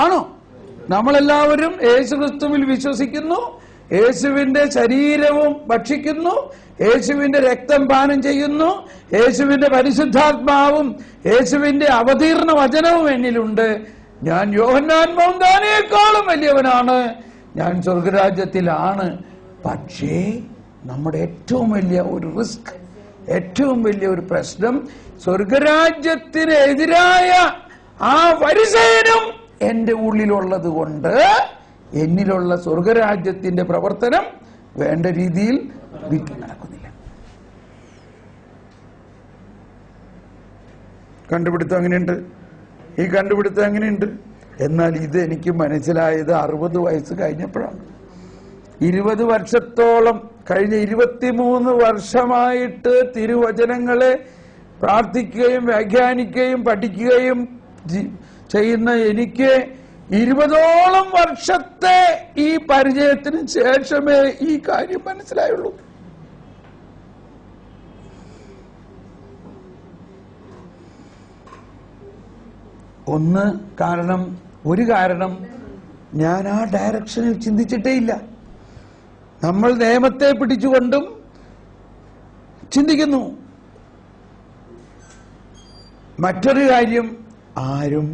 ആണോ? നമ്മളെല്ലാവരും യേശുക്രിസ്തുവിൽ വിശ്വസിക്കുന്നു, യേശുവിന്റെ ശരീരവും ഭക്ഷിക്കുന്നു, യേശുവിന്റെ രക്തം പാനം ചെയ്യുന്നു, യേശുവിന്റെ പരിശുദ്ധാത്മാവും യേശുവിന്റെ അവതീർണ വചനവും എന്നിലുണ്ട്. ഞാൻ യോഹന്നാൻ മൗന്താനേക്കാളും വലിയവനാണ്, ഞാൻ സ്വർഗരാജ്യത്തിലാണ്. പക്ഷേ നമ്മുടെ ഏറ്റവും വലിയ ഒരു റിസ്ക്, ഏറ്റവും വലിയ ഒരു പ്രശ്നം, സ്വർഗരാജ്യത്തിന് എതിരായ ആ ഫരിസേയനും എന്റെ ഉള്ളിലുള്ളത് കൊണ്ട് എന്നിലുള്ള സ്വർഗരാജ്യത്തിന്റെ പ്രവർത്തനം വേണ്ട രീതിയിൽ നടക്കുന്നില്ല. കണ്ടുപിടുത്തം അങ്ങനെയുണ്ട്, ഈ കണ്ടുപിടുത്തം അങ്ങനെയുണ്ട്. എന്നാൽ ഇത് എനിക്ക് മനസ്സിലായത് 60 വയസ്സ് കഴിഞ്ഞപ്പോഴാണ്. 20 വർഷത്തോളം, കഴിഞ്ഞ 23 വർഷമായിട്ട് തിരുവചനങ്ങളെ പ്രാർത്ഥിക്കുകയും വ്യാഖ്യാനിക്കുകയും പഠിക്കുകയും ചെയ്യുന്ന എനിക്ക് 20ഓളം വർഷത്തെ ഈ പരിചയത്തിന് ശേഷമേ ഈ കാര്യം മനസ്സിലായുള്ളൂ. ഒരു കാരണം ഞാൻ ആ ഡയറക്ഷനിൽ ചിന്തിച്ചിട്ടേ ഇല്ല. നമ്മൾ നിയമത്തെ പിടിച്ചുകൊണ്ടും ചിന്തിക്കുന്നു. മറ്റൊരു കാര്യം, ആരും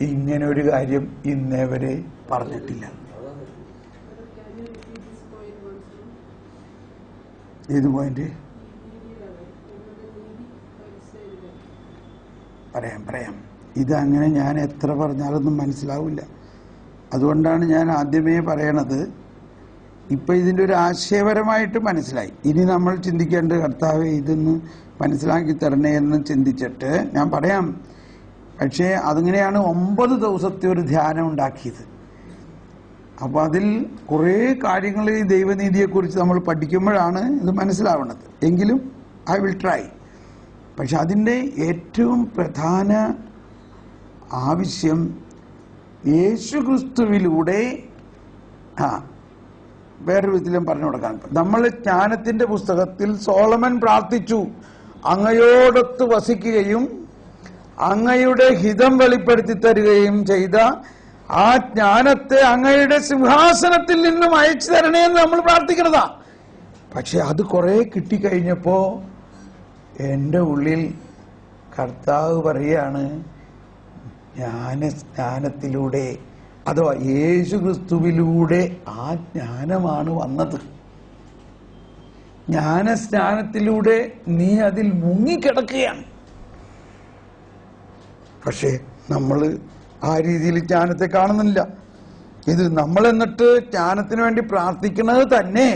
ഇങ്ങനെ ഒരു കാര്യം ഇന്നേ വരെ പറഞ്ഞിട്ടില്ല. ഏത് പോയിന്റ്? പറയാം. ഇതങ്ങനെ ഞാൻ എത്ര പറഞ്ഞാലൊന്നും മനസ്സിലാവില്ല. അതുകൊണ്ടാണ് ഞാൻ ആദ്യമേ പറയണത്. ഇപ്പൊ ഇതിന്റെ ഒരു ആശയപരമായിട്ട് മനസ്സിലായി. ഇനി നമ്മൾ ചിന്തിക്കേണ്ട, കർത്താവേ ഇതൊന്ന് മനസ്സിലാക്കി തരണേ എന്ന് ചിന്തിച്ചിട്ട് ഞാൻ പറയാം. പക്ഷേ അതിങ്ങനെയാണ് 9 ദിവസത്തെ ഒരു ധ്യാനം ഉണ്ടാക്കിയത്. അപ്പൊ അതിൽ കുറെ കാര്യങ്ങൾ ഈ ദൈവനീതിയെക്കുറിച്ച് നമ്മൾ പഠിക്കുമ്പോഴാണ് ഇത് മനസ്സിലാവുന്നത്. എങ്കിലും ഐ വിൽ ട്രൈ. പക്ഷെ അതിൻ്റെ ഏറ്റവും പ്രധാന ആവശ്യം യേശുക്രിസ്തുവിലൂടെ വേറൊരു വിധത്തിലും പറഞ്ഞു കൊടുക്കാൻ. നമ്മൾ ജ്ഞാനത്തിന്റെ പുസ്തകത്തിൽ സോളമൻ പ്രാർത്ഥിച്ചു, അങ്ങയോടൊത്ത് വസിക്കുകയും അങ്ങയുടെ ഹിതം വെളിപ്പെടുത്തി തരികയും ചെയ്ത ആ ജ്ഞാനത്തെ അങ്ങയുടെ സിംഹാസനത്തിൽ നിന്നും അയച്ചു തരണേ എന്ന് നമ്മൾ പ്രാർത്ഥിക്കുന്നതാ. പക്ഷെ അത് കുറെ കിട്ടിക്കഴിഞ്ഞപ്പോ എൻ്റെ ഉള്ളിൽ കർത്താവ് പറയാണ്, ജ്ഞാനത്തിലൂടെ അഥവാ യേശുക്രിസ്തുവിലൂടെ ആ ജ്ഞാനമാണ് വന്നത്. ജ്ഞാനസ്നാനത്തിലൂടെ നീ അതിൽ മുങ്ങിക്കിടക്കുകയാണ്. പക്ഷേ നമ്മൾ ആ രീതിയിൽ ജ്ഞാനത്തെ കാണുന്നില്ല. ഇത് നമ്മൾ എന്നിട്ട് ജ്ഞാനത്തിന് വേണ്ടി പ്രാർത്ഥിക്കുന്നത് തന്നെ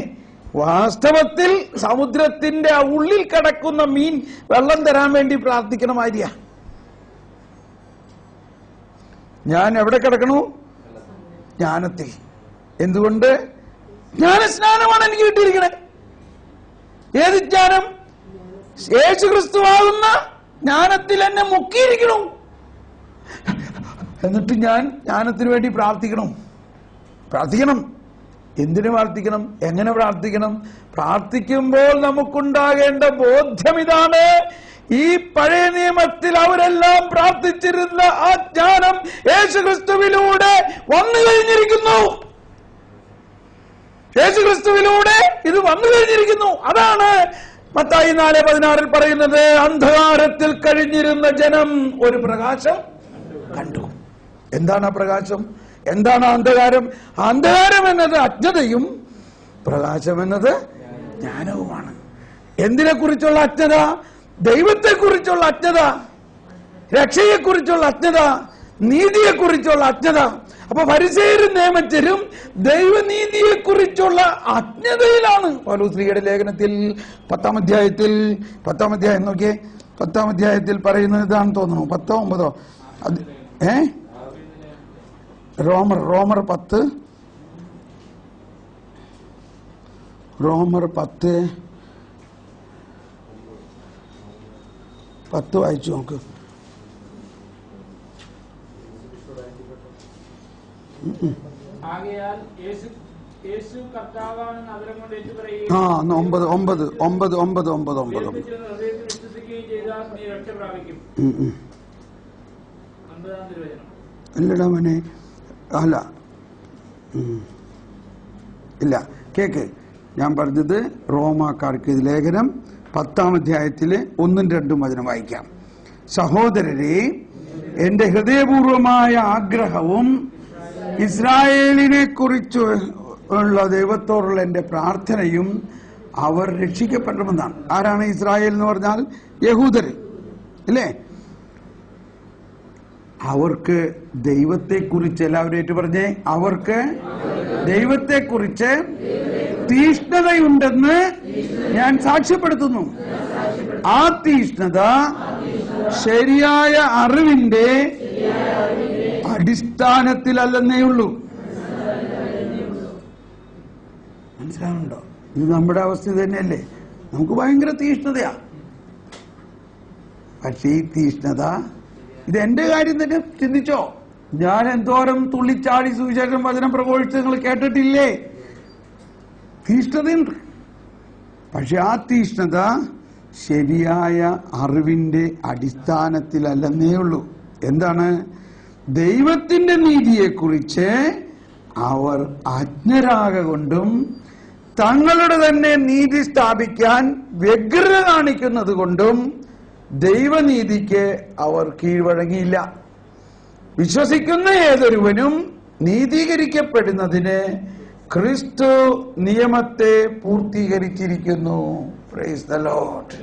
വാസ്തവത്തിൽ സമുദ്രത്തിന്റെ ആ ഉള്ളിൽ കിടക്കുന്ന മീൻ വെള്ളം തരാൻ വേണ്ടി പ്രാർത്ഥിക്കണ മാതിരിയാ. ഞാൻ എവിടെ കിടക്കണു? ജ്ഞാനത്തിൽ. എന്തുകൊണ്ട്? ജ്ഞാനസ്നാനമാണ് എനിക്ക് കിട്ടിയിരിക്കണേ. ഏത് ജ്ഞാനം? യേശുക്രിസ്തുവാകുന്ന ജ്ഞാനത്തിൽ എന്നെ മുക്കിയിരിക്കണു. എന്നിട്ട് ഞാൻ ജ്ഞാനത്തിന് വേണ്ടി പ്രാർത്ഥിക്കണം. എന്തിനു പ്രാർത്ഥിക്കണം? എങ്ങനെ പ്രാർത്ഥിക്കണം? പ്രാർത്ഥിക്കുമ്പോൾ നമുക്കുണ്ടാകേണ്ട ബോധ്യം ഇതാണ്: ഈ പഴയ നിയമത്തിൽ അവരെല്ലാം പ്രാർത്ഥിച്ചിരുന്ന ആ ജ്ഞാനം യേശുക്രിസ്തുവിലൂടെ വന്നു കഴിഞ്ഞിരിക്കുന്നു. യേശുക്രിസ്തുവിലൂടെ ഇത് വന്നു കഴിഞ്ഞിരിക്കുന്നു. അതാണ് മത്തായി 4:16 പറയുന്നത്, അന്ധകാരത്തിൽ കഴിഞ്ഞിരുന്ന ജനം ഒരു പ്രകാശം കണ്ടു. എന്താണ് ആ പ്രകാശം? എന്താണ് അന്ധകാരം? അന്ധകാരം എന്നത് അജ്ഞതയും പ്രകാശം എന്നത് ജ്ഞാനവുമാണ്. എന്തിനെ കുറിച്ചുള്ള അജ്ഞത? ദൈവത്തെക്കുറിച്ചുള്ള അജ്ഞത, രക്ഷയെക്കുറിച്ചുള്ള അജ്ഞത, നീതിയെക്കുറിച്ചുള്ള അജ്ഞത. അപ്പൊ ഫരിസേയരും നിയമജ്ഞരും ദൈവനീതിയെക്കുറിച്ചുള്ള അജ്ഞതയിലാണ്. പൗലോസ്ലീഹയുടെ ലേഖനത്തിൽ 10-ാം അധ്യായം നോക്കിയേ. 10-ാം അധ്യായത്തിൽ പറയുന്നത് ഇതാണെന്ന് തോന്നുന്നു. 10-9 റോമർ 10 വായിച്ചു നോക്ക്. ആ 9 അല്ലടാ മോനെ, അല്ല, ഇല്ല, കേക്ക്. ഞാൻ പറഞ്ഞത് റോമാക്കാർക്ക് ലേഖനം 10-ാം അധ്യായത്തില് 1-2 വചനം വായിക്കാം. സഹോദരരെ, എന്റെ ഹൃദയപൂർവമായ ആഗ്രഹവും ഇസ്രായേലിനെ കുറിച്ച് ഉള്ള ദൈവത്തോടുള്ള എന്റെ പ്രാർത്ഥനയും അവർ രക്ഷിക്കപ്പെടണമെന്നാണ്. ആരാണ് ഇസ്രായേൽ എന്ന് പറഞ്ഞാൽ? യഹൂദര് അല്ലേ? അവർക്ക് ദൈവത്തെക്കുറിച്ച്, എല്ലാവരും ഏറ്റു പറഞ്ഞേ, അവർക്ക് ദൈവത്തെക്കുറിച്ച് തീഷ്ണതയുണ്ടെന്ന് ഞാൻ സാക്ഷ്യപ്പെടുത്തുന്നു. ആ തീഷ്ണത ശരിയായ അറിവിന്റെ അടിസ്ഥാനത്തിലല്ലെന്നേ ഉള്ളൂ. മനസ്സിലാവുന്നുണ്ടോ? ഇത് നമ്മുടെ അവസ്ഥ തന്നെയല്ലേ? നമുക്ക് ഭയങ്കര തീഷ്ണതയാ. പക്ഷേ ഈ തീഷ്ണത, ഇത് എന്റെ കാര്യം തന്നെ ചിന്തിച്ചോ. ഞാൻ എന്തോരം തുള്ളിച്ചാടി സുവിശേഷം വചനം പ്രഘോഷിച്ച് നിങ്ങൾ കേട്ടിട്ടില്ലേ? തീഷ്ണതയുണ്ട്. പക്ഷെ ആ തീഷ്ണത ശരിയായ അറിവിന്റെ അടിസ്ഥാനത്തിലല്ലെന്നേ ഉള്ളൂ. എന്താണ്? ദൈവത്തിന്റെ നീതിയെക്കുറിച്ച് അവർ അജ്ഞരാകൊണ്ടും തങ്ങളുടെ തന്നെ നീതി സ്ഥാപിക്കാൻ വ്യഗ്രത കാണിക്കുന്നത് കൊണ്ടും ദൈവനീതിക്ക് അവർ കീഴ്വഴങ്ങിയില്ല. വിശ്വസിക്കുന്ന ഏതൊരുവനും നീതീകരിക്കപ്പെടുന്നതിന് ക്രിസ്തു നിയമത്തെ പൂർത്തീകരിച്ചിരിക്കുന്നു. Praise the Lord.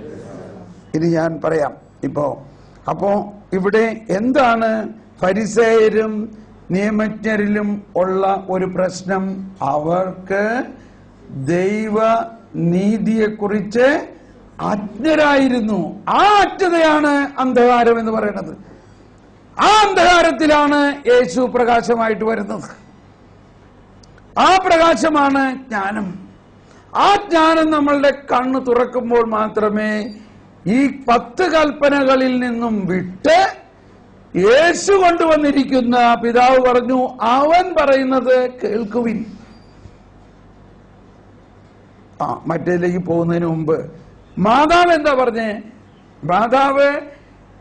ഇനി ഞാൻ പറയാം അപ്പോ ഇവിടെ എന്താണ് ഫരിസേയരും നിയമജ്ഞരിലും ഉള്ള ഒരു പ്രശ്നം? അവർക്ക് ദൈവ നീതിയെക്കുറിച്ച് അജ്ഞരായിരുന്നു. ആ അജ്ഞതയാണ് അന്ധകാരം എന്ന് പറയുന്നത്. ആ അന്ധകാരത്തിലാണ് യേശു പ്രകാശമായിട്ട് വരുന്നത്. ആ പ്രകാശമാണ് ജ്ഞാനം. ആ ജ്ഞാനം നമ്മളുടെ കണ്ണ് തുറക്കുമ്പോൾ മാത്രമേ ഈ 10 കൽപ്പനകളിൽ നിന്നും വിട്ട് യേശു കൊണ്ടുവന്നിരിക്കുന്ന, പിതാവ് പറഞ്ഞു അവൻ പറയുന്നത് കേൾക്കുവിൻ. മറ്റേലേക്ക് പോകുന്നതിന് മുമ്പ് മാതാവ് എന്താ പറഞ്ഞേ? മാതാവ്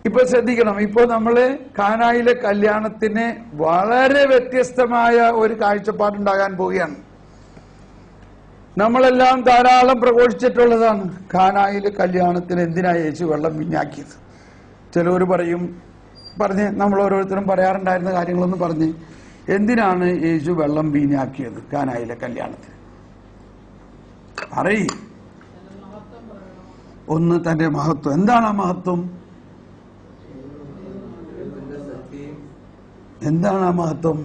ഇപ്പൊ ശ്രദ്ധിക്കണം. ഇപ്പൊ നമ്മള് കാനായിലെ കല്യാണത്തിന് വളരെ വ്യത്യസ്തമായ ഒരു കാഴ്ചപ്പാടുണ്ടാകാൻ പോവുകയാണ്. നമ്മളെല്ലാം ധാരാളം പ്രഘോഷിച്ചിട്ടുള്ളതാണ്. കാനായിലെ കല്യാണത്തിന് എന്തിനാ യേശു വെള്ളം വീഞ്ഞാക്കിയത്? ചിലവർ പറഞ്ഞ് നമ്മൾ ഓരോരുത്തരും പറയാറുണ്ടായിരുന്ന കാര്യങ്ങളൊന്നും പറഞ്ഞ്, എന്തിനാണ് യേശു വെള്ളം വീഞ്ഞാക്കിയത് കാനായിലെ കല്യാണത്തിന്? അറിയും. ഒന്ന്, തന്റെ മഹത്വം. എന്താണ് ആ മഹത്വം? എന്താണ് ആ മഹത്വം?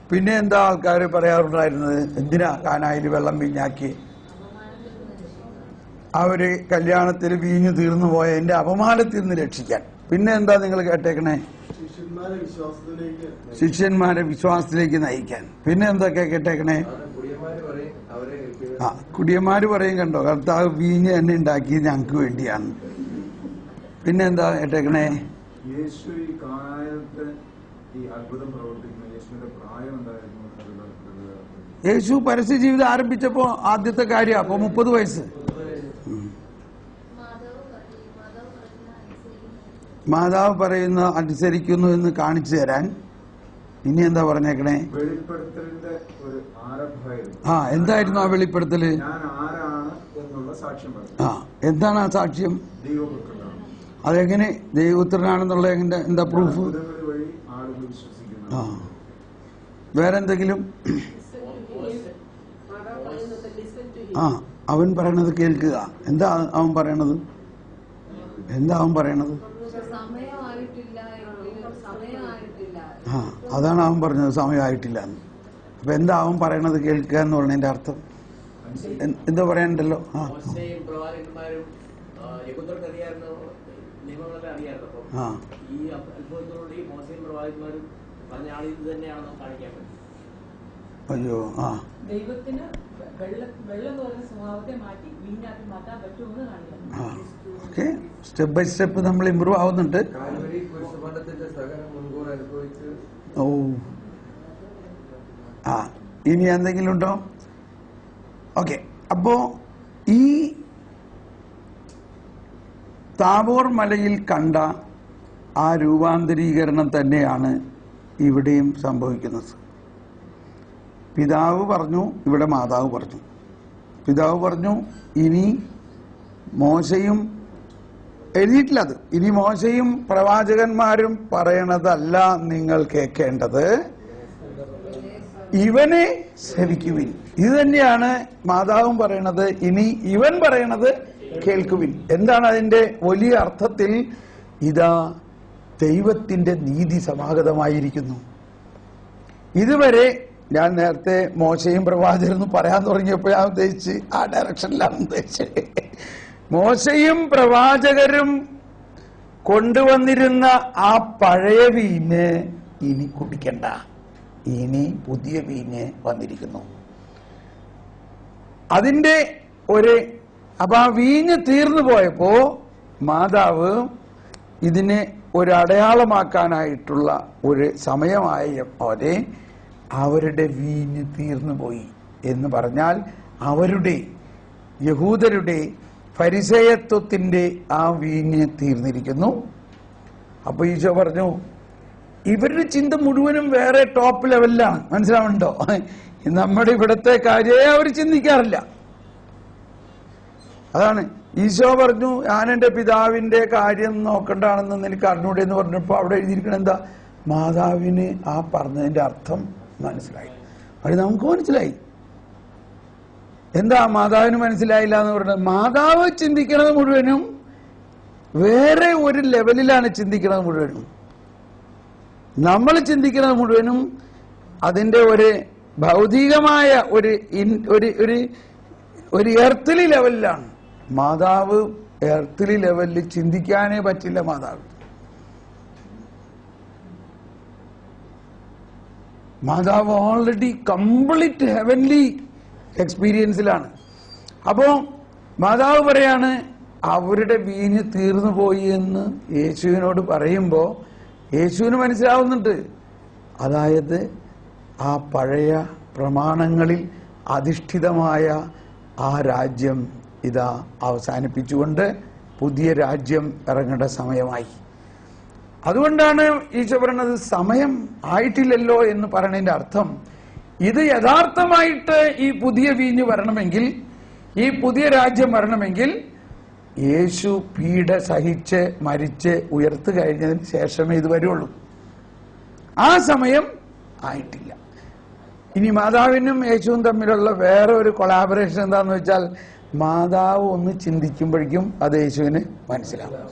പിന്നെ എന്താ ആൾക്കാർ പറയാറുണ്ടായിരുന്നത്? എന്തിനാ കാനായിൽ വെള്ളം വീഞ്ഞാക്കി? അവര് കല്യാണത്തിൽ വീഞ്ഞു തീർന്നു പോയ എന്റെ അപമാനത്തിൽ നിന്ന് രക്ഷിക്കാൻ. പിന്നെ എന്താ നിങ്ങൾ കേട്ടേക്കണേ? ശിഷ്യന്മാരെ വിശ്വാസത്തിലേക്ക് നയിക്കാൻ. പിന്നെ എന്തൊക്കെ കേട്ടേക്കണേ? കുടിയന്മാര് പറയും, കണ്ടോ, കർത്താവ് വീഞ്ഞ് തന്നെ ഉണ്ടാക്കി ഞങ്ങൾക്ക് വേണ്ടിയാണ്. പിന്നെ എന്താ കേട്ടേക്കണേ? യേശു പരസ്യ ജീവിതം ആരംഭിച്ചപ്പോ ആദ്യത്തെ കാര്യം അപ്പൊ 30 വയസ്സ്. മാതാവ് പറയുന്ന അനുസരിക്കുന്നു എന്ന് കാണിച്ചു തരാൻ. ഇനി എന്താ പറഞ്ഞേക്കണേ? എന്തായിരുന്നു ആ വെളിപ്പെടുത്തല്? എന്താണ് ആ സാക്ഷ്യം? അതെങ്ങനെ ദൈവപുത്രനാണെന്നുള്ള എന്താ പ്രൂഫ്? വേറെന്തെങ്കിലും? അവൻ പറയണത് കേൾക്കുക. എന്താ അവൻ പറയണത്? അതാണ് അവൻ പറഞ്ഞത്, സമയമായിട്ടില്ല എന്ന്. അപ്പൊ എന്താ അവൻ പറയണത് കേൾക്കുക എന്ന് പറഞ്ഞതിന്റെ അർത്ഥം? എന്താ പറയാനുണ്ടല്ലോ? അയ്യോ, ദൈവത്തിന് വെള്ളം തോന്നുന്ന സ്വഭാവത്തെ മാറ്റി വീഞ്ഞാക്കി മാറ്റാൻ പറ്റുമെന്ന് കാണിക്കാം. ഓക്കെ, സ്റ്റെപ്പ് ബൈ സ്റ്റെപ്പ് നമ്മൾ ഇമ്പ്രൂവ് ആവുന്നുണ്ട്. ഓ, ഇനി എന്തെങ്കിലും ഉണ്ടോ? ഓക്കെ, അപ്പോ താബോർ മലയിൽ കണ്ട ആ രൂപാന്തരീകരണം തന്നെയാണ് ഇവിടെയും സംഭവിക്കുന്നത്. പിതാവ് പറഞ്ഞു, ഇവിടെ മാതാവ് പറഞ്ഞു. പിതാവ് പറഞ്ഞു, ഇനി മോശയും എഴുതിയിട്ടില്ല, അത് ഇനി മോശയും പ്രവാചകന്മാരും പറയണതല്ല നിങ്ങൾ കേൾക്കേണ്ടത്, ഇവനെ ശ്രവിക്കുവിൻ. ഇത് തന്നെയാണ് മാതാവും പറയണത്, ഇനി ഇവൻ പറയണത് കേൾക്കുവിൻ. എന്താണ് അതിന്റെ വലിയ അർത്ഥത്തിൽ? ഇതാ ദൈവത്തിന്റെ നീതി സമാഗതമായിരിക്കുന്നു. ഇതുവരെ ഞാൻ നേരത്തെ മോശയും പ്രവാചകരും പറയാൻ തുടങ്ങിയപ്പോൾ ഞാൻ ഉദ്ദേശിച്ച് ആ ഡയറക്ഷനിലാണ് ഉദ്ദേശിച്ചത്. മോശയും പ്രവാചകരും കൊണ്ടുവന്നിരുന്ന ആ പഴയ വീഞ്ഞ് ഇനി കുടിക്കണ്ട, ഇനി പുതിയ വീഞ്ഞ് വന്നിരിക്കുന്നു. അതിന്റെ അപ്പൊ ആ വീഞ്ഞ് തീർന്നു പോയപ്പോ മാതാവ് ഇതിനെ ഒരു അടയാളമാക്കാനായിട്ടുള്ള ഒരു സമയമായ പോലെ അവരുടെ വീഞ്ഞ് തീർന്നു പോയി എന്ന് പറഞ്ഞാൽ അവരുടെ യഹൂദരുടെ ഫരിസേയത്വത്തിന്റെ ആ വീഞ്ഞ് തീർന്നിരിക്കുന്നു. അപ്പൊ ഈശോ പറഞ്ഞു, ഇവരുടെ ചിന്ത മുഴുവനും വേറെ ടോപ്പ് ലെവലിലാണ്. മനസ്സിലാവുന്നുണ്ടോ? നമ്മുടെ ഇവിടത്തെ കാര്യമേ അവർ ചിന്തിക്കാറില്ല. അതാണ് ഈശോ പറഞ്ഞു, ഞാൻ എൻ്റെ പിതാവിന്റെ കാര്യം നോക്കണ്ടാണെന്ന് നിനക്ക് അറിഞ്ഞൂടെ എന്ന് പറഞ്ഞപ്പോ അവിടെ എഴുതിയിരിക്കണം എന്താ? മാതാവിന് ആ പറഞ്ഞതിന്റെ അർത്ഥം മനസ്സിലായി. അത് നമുക്ക് മനസ്സിലായി. എന്താ മാതാവിന് മനസ്സിലായില്ല എന്ന് പറഞ്ഞത്? മാതാവ് ചിന്തിക്കുന്നത് മുഴുവനും വേറെ ഒരു ലെവലിലാണ് ചിന്തിക്കുന്നത് മുഴുവനും. നമ്മൾ ചിന്തിക്കുന്നത് മുഴുവനും അതിന്റെ ഒരു ഭൗതികമായ ഒരു എർത്തിലി ലെവലിലാണ്. മാതാവ് എർത്തിലി ലെവലിൽ ചിന്തിക്കാനേ പറ്റില്ല. മാതാവ് ഓൾറെഡി കംപ്ലീറ്റ് ഹെവൻലി എക്സ്പീരിയൻസിലാണ്. അപ്പോ മാതാവ് പറയാണ്, അവരുടെ വീഞ്ഞ് തീർന്നു പോയി എന്ന് യേശുവിനോട് പറയുമ്പോ യേശുവിന് മനസ്സിലാവുന്നുണ്ട്. അതായത് ആ പഴയ പ്രമാണങ്ങളിൽ അധിഷ്ഠിതമായ ആ രാജ്യം ഇതാ അവസാനിപ്പിച്ചുകൊണ്ട് പുതിയ രാജ്യം ഇറങ്ങേണ്ട സമയമായി. അതുകൊണ്ടാണ് ഈശോ പറയുന്നത് സമയം ആയിട്ടില്ലല്ലോ എന്ന് പറയുന്നതിന്റെ അർത്ഥം, ഇത് യഥാർത്ഥമായിട്ട് ഈ പുതിയ വീഞ്ഞ് വരണമെങ്കിൽ, ഈ പുതിയ രാജ്യം വരണമെങ്കിൽ യേശു പീഡ സഹിച്ച് മരിച്ച് ഉയർത്തു കഴിഞ്ഞതിന് ശേഷമേ ഇത് വരുള്ളൂ. ആ സമയം ആയിട്ടില്ല. ഇനി മാതാവിനും യേശുവും തമ്മിലുള്ള വേറെ ഒരു കൊളാബറേഷൻ എന്താന്ന് വെച്ചാൽ, മാതാവ് ഒന്ന് ചിന്തിക്കുമ്പോഴേക്കും അത് യേശുവിന് മനസ്സിലാവും,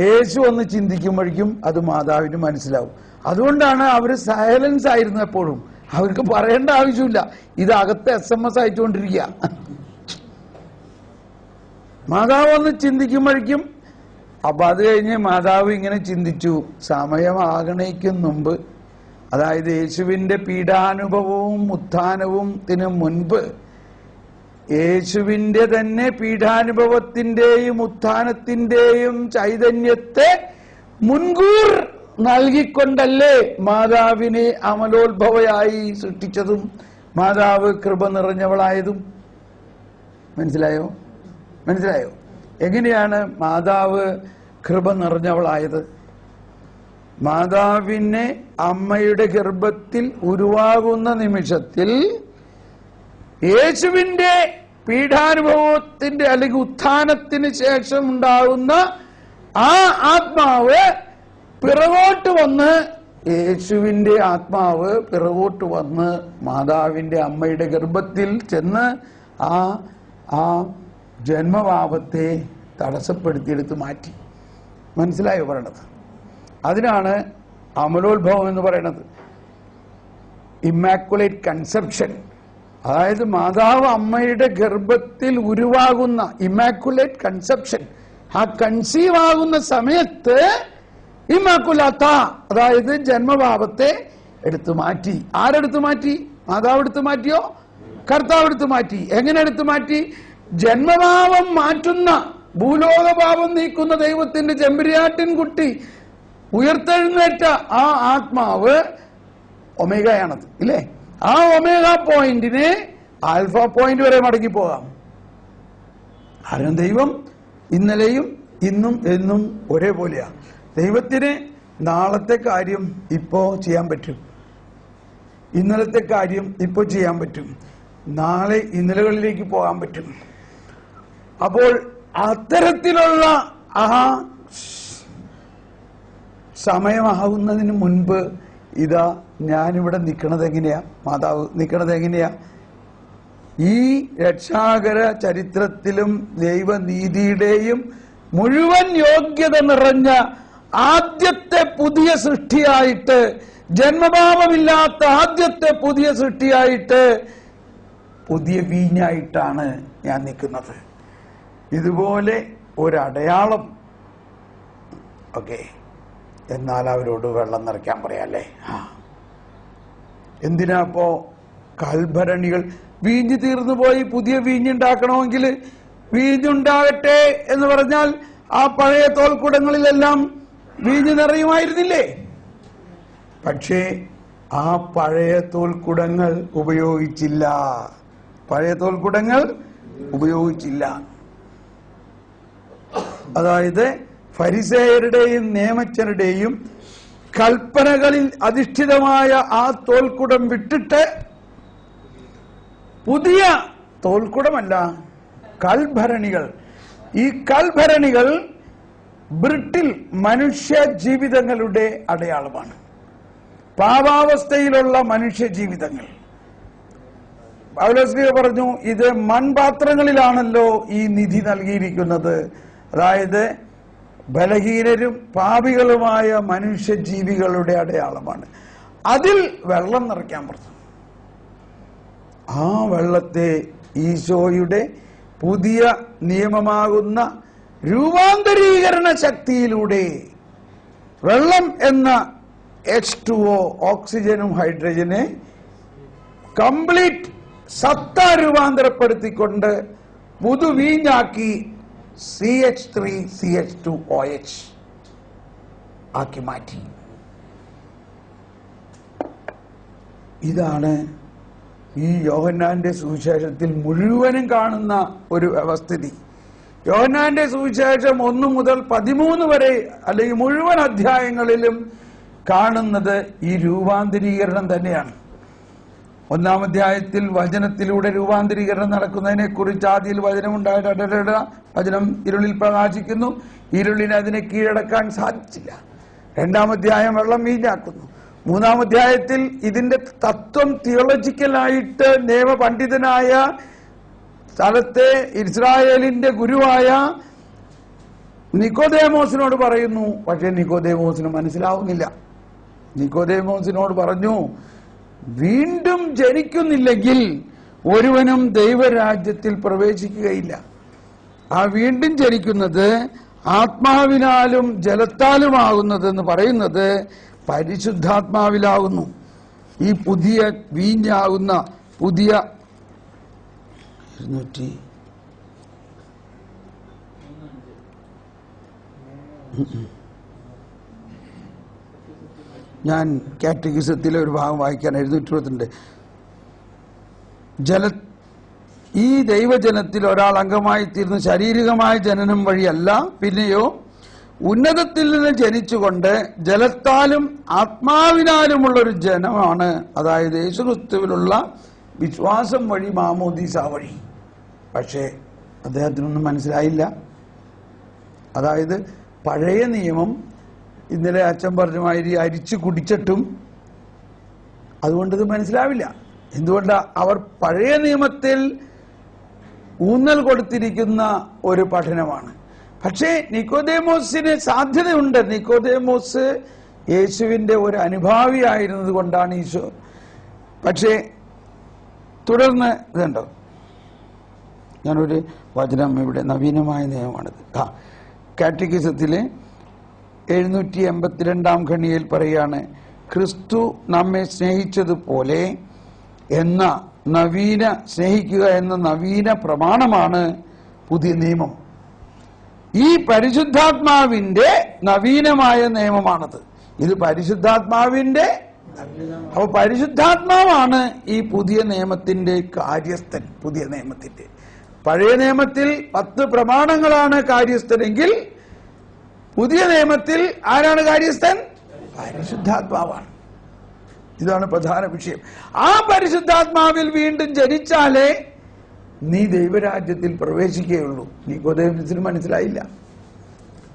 യേശു ഒന്ന് ചിന്തിക്കുമ്പോഴേക്കും അത് മാതാവിന് മനസ്സിലാവും. അതുകൊണ്ടാണ് അവർ സൈലൻസ് ആയിരുന്നു എപ്പോഴും. അവർക്ക് പറയേണ്ട ആവശ്യമില്ല, ഇത് അകത്ത് SMS അയച്ചുകൊണ്ടിരിക്കുക. മാതാവ് ഒന്ന് ചിന്തിക്കുമ്പോഴേക്കും. അപ്പൊ അത് കഴിഞ്ഞ് മാതാവ് ഇങ്ങനെ ചിന്തിച്ചു, സമയമാകണേക്കും മുമ്പ്, അതായത് യേശുവിന്റെ പീഡാനുഭവവും ഉത്ഥാനവുത്തിന് മുൻപ്, യേശുവിന്റെ തന്നെ പീഡാനുഭവത്തിന്റെയും ഉത്ഥാനത്തിന്റെയും ചൈതന്യത്തെ മുൻകൂർ നൽകിക്കൊണ്ടല്ലേ മാതാവിനെ അമലോത്ഭവയായി സൃഷ്ടിച്ചതും മാതാവ് കൃപ നിറഞ്ഞവളായതും. മനസ്സിലായോ? എങ്ങനെയാണ് മാതാവ് കൃപ നിറഞ്ഞവളായത്? മാതാവിനെ അമ്മയുടെ ഗർഭത്തിൽ ഉരുവാകുന്ന നിമിഷത്തിൽ യേശുവിന്റെ പീഡാനുഭവത്തിന്റെ അല്ലെങ്കിൽ ഉത്ഥാനത്തിന് ശേഷം ഉണ്ടാകുന്ന ആ ആത്മാവ് പിറകോട്ട് വന്ന്, യേശുവിന്റെ ആത്മാവ് പിറകോട്ട് വന്ന് മാതാവിന്റെ അമ്മയുടെ ഗർഭത്തിൽ ചെന്ന് ആ ജന്മഭാവത്തെ തടസ്സപ്പെടുത്തിയെടുത്ത് മാറ്റി. മനസ്സിലായോ പറയണത്? അതിനാണ് അമലോത്ഭവം എന്ന് പറയുന്നത്. ഇമ്മാക്കുലേറ്റ് കൺസെപ്ഷൻ, അതായത് മാതാവ് അമ്മയുടെ ഗർഭത്തിൽ ഉരുവാകുന്ന ഇമ്മാക്കുലേറ്റ് കൺസെപ്ഷൻ, ആ കൺസീവ് ആകുന്ന സമയത്ത് ഇമ്മാക്കുലാത്ത, അതായത് ജന്മഭാവത്തെ എടുത്തു മാറ്റി. ആരെടുത്തു മാറ്റി? മാതാവ് എടുത്തു മാറ്റിയോ? കർത്താവ് എടുത്തു മാറ്റി. എങ്ങനെ എടുത്തു മാറ്റി? ജന്മഭാവം മാറ്റുന്ന, ഭൂലോകഭാവം നീക്കുന്ന ദൈവത്തിന്റെ ചെമ്പരിയാട്ടിൻ കുട്ടി ഉയർത്തെഴുന്നേറ്റ ആ ആത്മാവ് ഒമേഗയാണത്, ഇല്ലേ? ആ ഒമേഗ പോയിന്റിനെ ആൽഫ പോയിന്റ് വരെ മടങ്ങി പോകാം. കാരണം ദൈവം ഇന്നലെയും ഇന്നും എന്നും ഒരേപോലെയാണ്. ദൈവത്തിന് നാളത്തെ കാര്യം ഇപ്പോ ചെയ്യാൻ പറ്റും, ഇന്നലത്തെ കാര്യം ഇപ്പോ ചെയ്യാൻ പറ്റും, നാളെ ഇന്നലകളിലേക്ക് പോകാൻ പറ്റും. അപ്പോൾ അത്തരത്തിലുള്ള ആ സമയമാകുന്നതിന് മുൻപ് ഇതാ ഞാനിവിടെ നിൽക്കണത് എങ്ങനെയാ, മാതാവ് നിൽക്കണത് എങ്ങനെയാ? ഈ രക്ഷാകര ചരിത്രത്തിലും ദൈവനീതിയുടെയും മുഴുവൻ യോഗ്യത നിറഞ്ഞ ആദ്യത്തെ പുതിയ സൃഷ്ടിയായിട്ട്, ജന്മഭാവമില്ലാത്ത ആദ്യത്തെ പുതിയ സൃഷ്ടിയായിട്ട്, പുതിയ വീഞ്ഞായിട്ടാണ് ഞാൻ നിൽക്കുന്നത്. ഇതുപോലെ ഒരടയാളം ഓക്കെ. എന്നാൽ അവരോട് വെള്ളം നിറയ്ക്കാൻ പറയാല്ലേ. എന്തിനാ അപ്പോ കൽഭരണികൾ? വീഞ്ഞ് തീർന്നു പോയി, പുതിയ വീഞ്ഞുണ്ടാക്കണമെങ്കിൽ വീഞ്ഞുണ്ടാകട്ടെ എന്ന് പറഞ്ഞാൽ ആ പഴയ തോൽക്കുടങ്ങളിലെല്ലാം വീഞ്ഞ് നിറയുമായിരുന്നില്ലേ? പക്ഷേ ആ പഴയ തോൽക്കുടങ്ങൾ ഉപയോഗിച്ചില്ല, പഴയ തോൽക്കുടങ്ങൾ ഉപയോഗിച്ചില്ല. അതായത് ഫരിസേയരുടെയും നിയമജ്ഞരുടെയും കൽപ്പനകളിൽ അധിഷ്ഠിതമായ ആ തോൽക്കുടം വിട്ടിട്ട് പുതിയ തോൽക്കുടമല്ല, കൽഭരണികൾ. ഈ കൽഭരണികൾ ബ്രിട്ടിൽ മനുഷ്യ ജീവിതങ്ങളുടെ അടയാളമാണ്, പാപാവസ്ഥയിലുള്ള മനുഷ്യ ജീവിതങ്ങൾ. പൗലോസ് പറഞ്ഞു, ഇത് മൺപാത്രങ്ങളിലാണല്ലോ ഈ നിധി നൽകിയിരിക്കുന്നത്. അതായത് ബലഹീനരും പാപികളുമായ മനുഷ്യ ജീവികളുടെ അടയാളമാണ്. അതിൽ വെള്ളം നിറയ്ക്കാൻ പറഞ്ഞു. ആ വെള്ളത്തെ ഈശോയുടെ പുതിയ നിയമമാകുന്ന രൂപാന്തരീകരണ ശക്തിയിലൂടെ വെള്ളം എന്ന H2O ഓക്സിജനും ഹൈഡ്രജനെ കംപ്ലീറ്റ് സത്ത രൂപാന്തരപ്പെടുത്തിക്കൊണ്ട് പുതുവീഞ്ഞാക്കി CH3CH2OH ആക്കി മാറ്റി. ഇതാണ് ഈ യോഹന്നാന്റെ സുവിശേഷത്തിൽ മുഴുവനും കാണുന്ന ഒരു വ്യവസ്ഥിതി. യോഹന്നാന്റെ സുവിശേഷം 1 മുതൽ 13 വരെ അല്ലെങ്കിൽ മുഴുവൻ അധ്യായങ്ങളിലും കാണുന്നത് ഈ രൂപാന്തരീകരണം തന്നെയാണ്. 1-ാം അധ്യായത്തിൽ വചനത്തിലൂടെ രൂപാന്തരീകരണം നടക്കുന്നതിനെ കുറിച്ച് ആദിയിൽ വചനമുണ്ടായിട്ട് വചനം ഇരുളിൽ പ്രകാശിക്കുന്നു, ഇരുളിന് അതിനെ കീഴടക്കാൻ സാധിച്ചില്ല. 2-ാം അധ്യായം വെള്ളം വീഞ്ഞാക്കുന്നു. 3-ാം അധ്യായത്തിൽ ഇതിന്റെ തത്വം തിയോളജിക്കലായിട്ട് നിയമപണ്ഡിതനായ സ്ഥലത്തെ ഇസ്രായേലിന്റെ ഗുരുവായ നിക്കോദേമോസിനോട് പറയുന്നു. പക്ഷെ നിക്കോദേമോസിന് മനസ്സിലാവുന്നില്ല. നിക്കോദേമോസിനോട് പറഞ്ഞു, വീണ്ടും ജനിക്കുന്നില്ലെങ്കിൽ ഒരുവനും ദൈവരാജ്യത്തിൽ പ്രവേശിക്കുകയില്ല. ആ വീണ്ടും ജനിക്കുന്നത് ആത്മാവിനാലും ജലത്താലുമാകുന്നതെന്ന് പറയുന്നത് പരിശുദ്ധാത്മാവിലാകുന്നു. ഈ പുതിയ വീഞ്ഞാകുന്ന പുതിയ ഞാൻ കാറ്റഗിസത്തിലെ ഒരു ഭാഗം വായിക്കാൻ 722 ഈ ദൈവജനത്തിൽ ഒരാൾ അംഗമായി തീർന്ന ശാരീരികമായ ജനനം വഴിയല്ല, പിന്നെയോ ഉന്നതത്തിൽ നിന്ന് ജനിച്ചുകൊണ്ട് ജലത്താലും ആത്മാവിനാലുമുള്ളൊരു ജനമാണ്. അതായത് യേശുക്രിസ്തുവിലുള്ള വിശ്വാസം വഴി, മാമോദീസ വഴി. പക്ഷേ അദ്ദേഹത്തിനൊന്നും മനസ്സിലായില്ല. അതായത് പഴയ നിയമം ഇന്നലെ അച്ഛൻ പറഞ്ഞ മാതിരി അരിച്ചു കുടിച്ചിട്ടും അതുകൊണ്ടിത് മനസ്സിലാവില്ല. എന്തുകൊണ്ടാ? അവർ പഴയ നിയമത്തിൽ ഊന്നൽ കൊടുത്തിരിക്കുന്ന ഒരു പഠനമാണ്. പക്ഷേ നിക്കോദേമോസിന് സാധ്യതയുണ്ട്. നിക്കോദേമോസ് യേശുവിന്റെ ഒരു അനുഭാവിയായിരുന്നത് കൊണ്ടാണ് ഈശോ. പക്ഷേ തുടർന്ന് ഇതുണ്ടോ, ഞാനൊരു വചനം ഇവിടെ, നവീനമായ നിയമമാണിത്. കാറ്റഗിസത്തിലെ 782 ഖണ്ഡികയിൽ പറയാണ്, ക്രിസ്തു നമ്മെ സ്നേഹിച്ചതുപോലെ എന്ന നവീന സ്നേഹിക്കുക എന്ന നവീന പ്രമാണമാണ് പുതിയ നിയമം. ഈ പരിശുദ്ധാത്മാവിന്റെ നവീനമായ നിയമമാണത്. ഇത് പരിശുദ്ധാത്മാവിന്റെ, അപ്പൊ പരിശുദ്ധാത്മാവാണ് ഈ പുതിയ നിയമത്തിന്റെ കാര്യസ്ഥൻ. പുതിയ നിയമത്തിന്റെ, പഴയ നിയമത്തിൽ 10 പ്രമാണങ്ങളാണ് കാര്യസ്ഥനെങ്കിൽ പുതിയ നിയമത്തിൽ ആരാണ് കാര്യസ്ഥൻ? പരിശുദ്ധാത്മാവാണ്. ഇതാണ് പ്രധാന വിഷയം. ആ പരിശുദ്ധാത്മാവിൽ വീണ്ടും ജനിച്ചാലേ നീ ദൈവരാജ്യത്തിൽ പ്രവേശിക്കുകയുള്ളൂ. നിക്കോദേമസിന് മനസ്സിലായില്ല.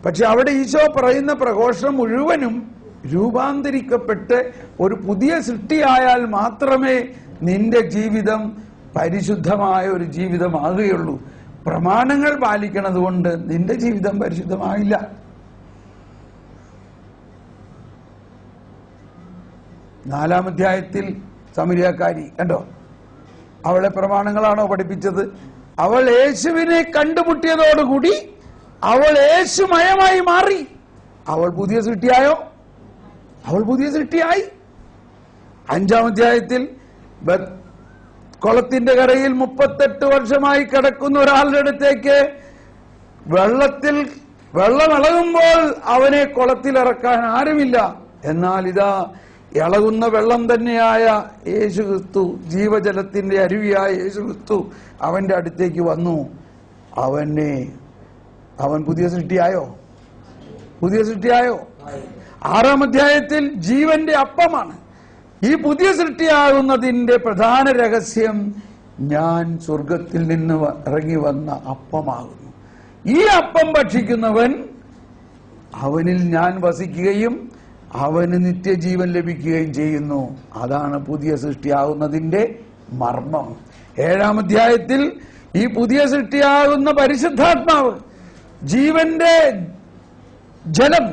പക്ഷെ അവിടെ ഈശോ പറയുന്ന പ്രഘോഷണം മുഴുവനും രൂപാന്തരിക്കപ്പെട്ട് ഒരു പുതിയ സൃഷ്ടിയായാൽ മാത്രമേ നിന്റെ ജീവിതം പരിശുദ്ധമായ ഒരു ജീവിതമാകുകയുള്ളൂ. പ്രമാണങ്ങൾ പാലിക്കണത് കൊണ്ട് നിന്റെ ജീവിതം പരിശുദ്ധമായില്ല. നാലാം അധ്യായത്തിൽ സമരിയാക്കാരി കണ്ടോ, അവളെ പ്രമാണങ്ങളാണോ പഠിപ്പിച്ചത്? അവൾ യേശുവിനെ കണ്ടുമുട്ടിയതോടുകൂടി അവൾ യേശുമയമായി മാറി. അവൾ പുതിയ സൃഷ്ടിയായോ? അവൾ പുതിയ സൃഷ്ടിയായി. 5-ാം അധ്യായത്തിൽ കുളത്തിന്റെ കരയിൽ 38 വർഷമായി കിടക്കുന്ന ഒരാളുടെ അടുത്തേക്ക് വെള്ളം ഇളകുമ്പോൾ അവനെ കുളത്തിലിറക്കാൻ ആരുമില്ല. എന്നാൽ ഇതാ ഇളകുന്ന വെള്ളം തന്നെയായ യേശുക്രിസ്തു, ജീവജലത്തിന്റെ അരുവിയായ യേശുക്രിസ്തു അവന്റെ അടുത്തേക്ക് വന്നു. അവൻ പുതിയ സൃഷ്ടിയായോ? പുതിയ സൃഷ്ടിയായോ? 6-ാം അധ്യായത്തിൽ ജീവന്റെ അപ്പമാണ്. ഈ പുതിയ സൃഷ്ടിയാകുന്നതിന്റെ പ്രധാന രഹസ്യം, ഞാൻ സ്വർഗത്തിൽ നിന്ന് ഇറങ്ങി വന്ന അപ്പമാകുന്നു. ഈ അപ്പം ഭക്ഷിക്കുന്നവൻ അവനിൽ ഞാൻ വസിക്കുകയും അവന് നിത്യജീവൻ ലഭിക്കുകയും ചെയ്യുന്നു. അതാണ് പുതിയ സൃഷ്ടിയാകുന്നതിന്റെ മർമ്മം. 7-ാം അധ്യായത്തിൽ ഈ പുതിയ സൃഷ്ടിയാകുന്ന പരിശുദ്ധാത്മാവ്, ജീവന്റെ ജലം,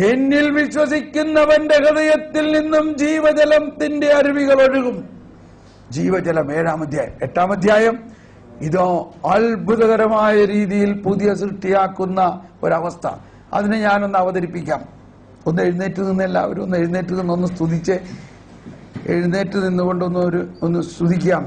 എന്നിൽ വിശ്വസിക്കുന്നവന്റെ ഹൃദയത്തിൽ നിന്നും ജീവജലത്തിന്റെ അരുവികൾ ഒഴുകും. ജീവജലം 7-ാം അധ്യായം. 8-ാം അധ്യായം ഇതോ അത്ഭുതകരമായ രീതിയിൽ പുതിയ സൃഷ്ടിയാക്കുന്ന ഒരവസ്ഥ. അതിനെ ഞാനൊന്ന് അവതരിപ്പിക്കാം. ഒന്ന് എഴുന്നേറ്റ് നിന്ന്, എല്ലാവരും ഒന്ന് എഴുന്നേറ്റ് നിന്ന് ഒന്ന് സ്തുതിച്ച്, എഴുന്നേറ്റ് നിന്നുകൊണ്ടൊന്ന് സ്തുതിക്കാം.